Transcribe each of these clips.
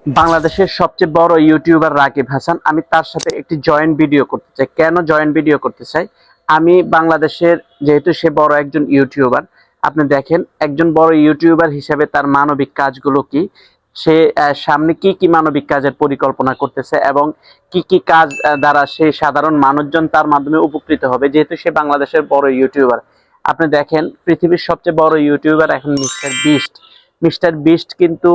বাংলাদেশের সবচেয়ে বড় ইউটিউবার রাকিব হাসান, আমি তার সাথে একটি জয়েন্ট ভিডিও করতে চাই। কেন জয়েন্ট ভিডিও করতে চাই? আমি বাংলাদেশের, যেহেতু সে বড় একজন ইউটিউবার, আপনি দেখেন একজন বড় ইউটিউবার হিসেবে তার মানবিক কাজগুলো কি, সে সামনে কি কি মানবিক কাজের পরিকল্পনা করতেছে এবং কি কি কাজ দ্বারা সে সাধারণ মানুষজন তার মাধ্যমে উপকৃত হবে, যেহেতু সে বাংলাদেশের বড় ইউটিউবার। আপনি দেখেন পৃথিবীর সবচেয়ে বড় ইউটিউবার এখন মিস্টার বিস্ট। মিস্টার বিস্ট কিন্তু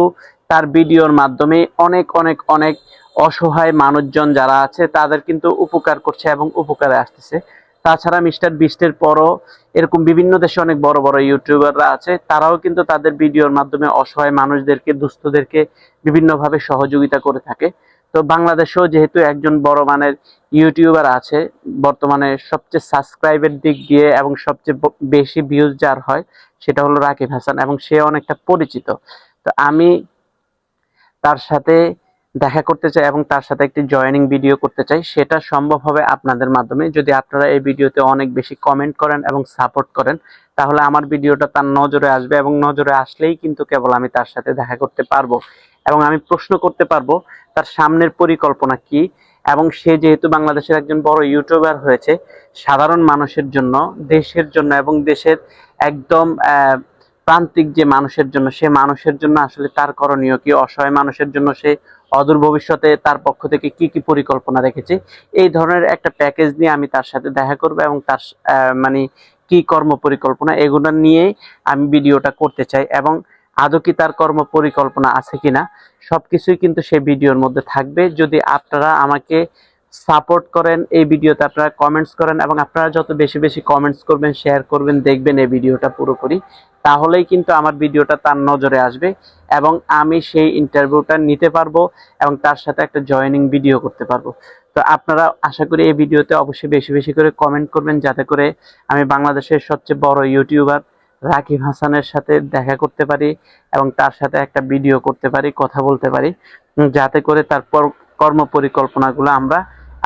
তার ভিডিওর মাধ্যমে অনেক অনেক অনেক অসহায় মানুষজন যারা আছে তাদের কিন্তু উপকার করছে এবং উপকারে আসতেছে। তাছাড়া মিস্টার বিস্টের পরও এরকম বিভিন্ন দেশে অনেক বড় বড় ইউটিউবাররা আছে, তারাও কিন্তু তাদের ভিডিওর মাধ্যমে অসহায় মানুষদেরকে, দুস্থদেরকে বিভিন্নভাবে সহযোগিতা করে থাকে। তো বাংলাদেশেও যেহেতু একজন বড় মানের ইউটিউবার আছে, বর্তমানে সবচেয়ে সাবস্ক্রাইবের দিক দিয়ে এবং সবচেয়ে বেশি ভিউজ যার হয় সেটা হলো রাকিব হাসান, এবং সে অনেকটা পরিচিত। তো আমি তার সাথে দেখা করতে চাই এবং তার সাথে একটি জয়েনিং ভিডিও করতে চাই। সেটা সম্ভব হবে আপনাদের মাধ্যমে। যদি আপনারা এই ভিডিওতে অনেক বেশি কমেন্ট করেন এবং সাপোর্ট করেন, তাহলে আমার ভিডিওটা তার নজরে আসবে, এবং নজরে আসলেই কিন্তু কেবল আমি তার সাথে দেখা করতে পারবো এবং আমি প্রশ্ন করতে পারবো তার সামনের পরিকল্পনা কি। এবং সে যেহেতু বাংলাদেশের একজন বড় ইউটিউবার হয়েছে, সাধারণ মানুষের জন্য, দেশের জন্য এবং দেশের একদম প্রান্তিক যে মানুষের জন্য, সে মানুষের জন্য আসলে তার করণীয় কি, অসহায় মানুষের জন্য সে অদূর ভবিষ্যতে তার পক্ষ থেকে কি কি পরিকল্পনা রেখেছে, এই ধরনের একটা প্যাকেজ নিয়ে আমি তার সাথে দেখা করব এবং তার মানে কি কর্ম পরিকল্পনা, এগুলো নিয়ে আমি ভিডিওটা করতে চাই। এবং আদৌ কি তার কর্ম পরিকল্পনা আছে কিনা সবকিছুই কিন্তু সেই ভিডিওর মধ্যে থাকবে। যদি আপনারা আমাকে সাপোর্ট করেন, এই ভিডিওতে আপনারা কমেন্টস করেন, এবং আপনারা যত বেশি বেশি কমেন্টস করবেন, শেয়ার করবেন, দেখবেন এই ভিডিওটা পুরোপুরি, তাহলেই কিন্তু আমার ভিডিওটা তার নজরে আসবে এবং আমি সেই ইন্টারভিউটা নিতে পারবো এবং তার সাথে একটা জয়েনিং ভিডিও করতে পারবো। তো আপনারা আশা করি এই ভিডিওতে অবশ্যই বেশি বেশি করে কমেন্ট করবেন, যাতে করে আমি বাংলাদেশের সবচেয়ে বড় ইউটিউবার রাকিব হাসানের সাথে দেখা করতে পারি এবং তার সাথে একটা ভিডিও করতে পারি, কথা বলতে পারি, যাতে করে তার কর্ম পরিকল্পনাগুলো আমরা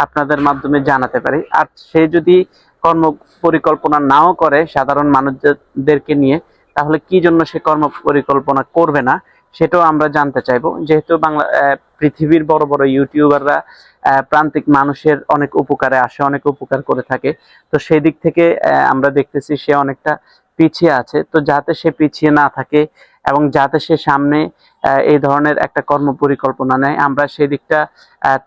আপনাদের মাধ্যমে জানাতে পারি। আর সে যদি কর্ম পরিকল্পনা নাও করে সাধারণ মানুষদেরকে নিয়ে, তাহলে কি জন্য সে কর্ম পরিকল্পনা করবে না সেটাও আমরা জানতে চাইবো। যেহেতু পৃথিবীর বড় বড় ইউটিউবাররা প্রান্তিক মানুষের অনেক উপকারে আসে, অনেক উপকার করে থাকে। তো সেই দিক থেকে আমরা দেখতেছি সে অনেকটা পিছিয়ে আছে। তো যাতে সে পিছিয়ে না থাকে এবং যাতে সে সামনে এই ধরনের একটা কর্ম পরিকল্পনা নেয়, আমরা সেই দিকটা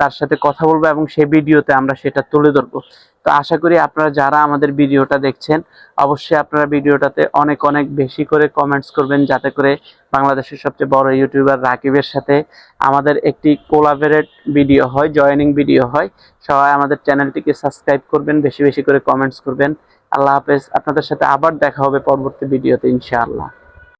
তার সাথে কথা বলবো এবং সেই ভিডিওতে আমরা সেটা তুলে ধরবো। তো আশা করি আপনারা যারা আমাদের ভিডিওটা দেখছেন, অবশ্যই আপনারা ভিডিওটাতে অনেক অনেক বেশি করে কমেন্টস করবেন, যাতে করে বাংলাদেশের সবচেয়ে বড় ইউটিউবার রাকিবের সাথে আমাদের একটি কোলাবরেট ভিডিও হয়, জয়েনিং ভিডিও হয়। সবাই আমাদের চ্যানেলটিকে সাবস্ক্রাইব করবেন, বেশি বেশি করে কমেন্টস করবেন। আল্লাহ হাফেজ। আপনাদের সাথে আবার দেখা হবে পরবর্তী ভিডিওতে ইনশাআল্লাহ।